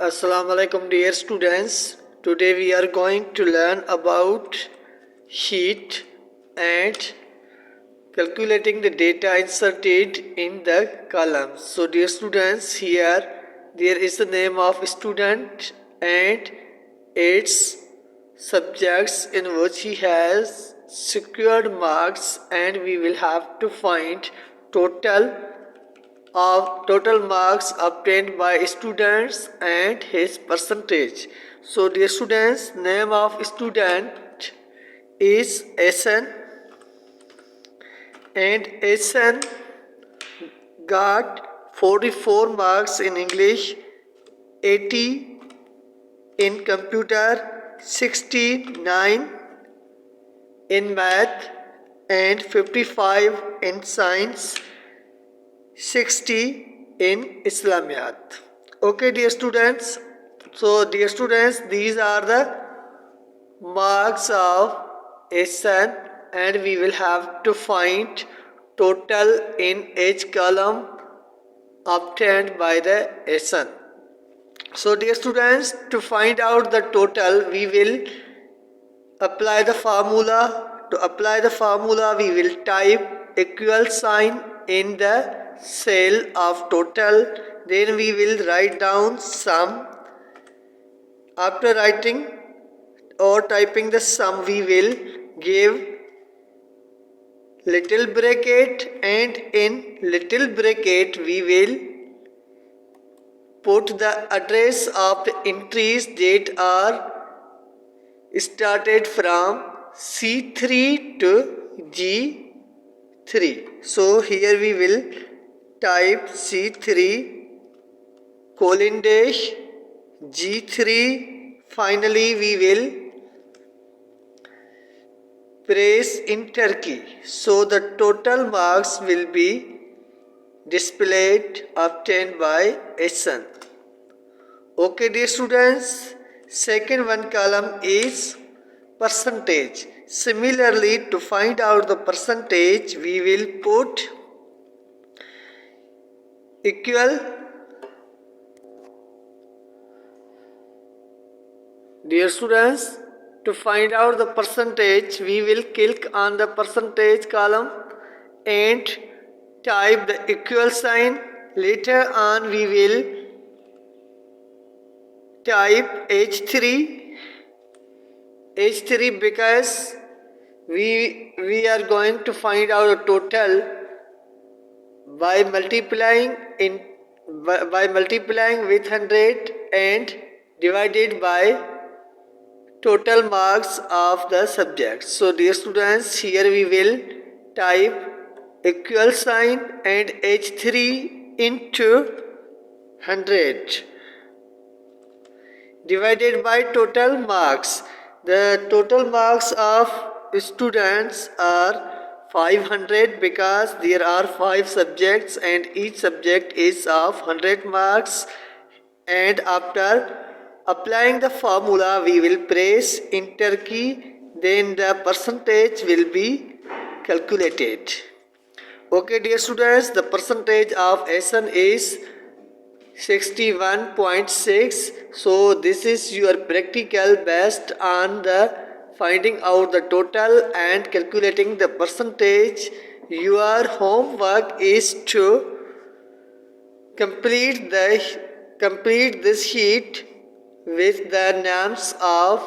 Assalamu alaikum dear students. Today we are going to learn about sheet and calculating the data inserted in the columns. So dear students, here there is the name of student and its subjects in which he has secured marks, and we will have to find total marks obtained by students and his percentage. So dear students, name of student is SN, and SN got 44 marks in English, 80 in computer, 69 in math, and 55 in science, 60 in Islamiyat. Okay dear students, so dear students, these are the marks of SN, and we will have to find total in each column obtained by the SN. So dear students, to find out the total, we will apply the formula. To apply the formula, we will type equal sign in the cell of total, then we will write down sum. After writing or typing the sum, we will give little bracket, and in little bracket we will put the address of the entries that are started from C3 to G3. So here we will type C3 colon dash G3. Finally we will press enter key. So the total marks will be displayed obtained by SN. Okay dear students, second one column is percentage. Similarly, to find out the percentage, we will put equal. Dear students, to find out the percentage, we will click on the percentage column and type the equal sign. Later on we will type H3 because we are going to find out the total by multiplying with 100 and divided by total marks of the subject. So dear students, here we will type equal sign and H3 into 100 divided by total marks. The total marks of students are 500 because there are 5 subjects and each subject is of 100 marks. And after applying the formula, we will press enter key, then the percentage will be calculated. Okay dear students, the percentage of SN is 61.6. So this is your practical based on the finding out the total and calculating the percentage. Your homework is to complete this sheet with the names of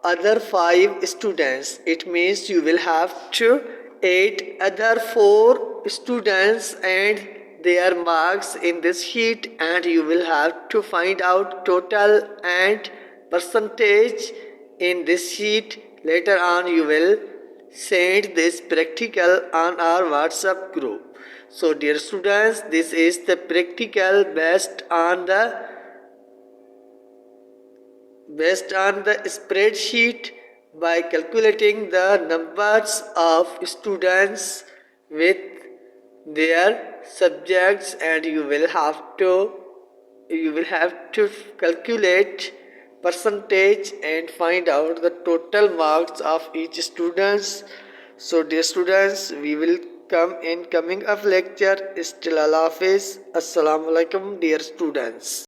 other 5 students. It means you will have to add other 4 students and their marks in this sheet, and you will have to find out total and percentage in this sheet. Later on you will send this practical on our WhatsApp group. So dear students, this is the practical based on the spreadsheet by calculating the numbers of students with their subjects, and you will have to calculate percentage and find out the total marks of each students. So dear students, we will come in coming of lecture. Still Allah Hafiz. Assalamu alaikum dear students.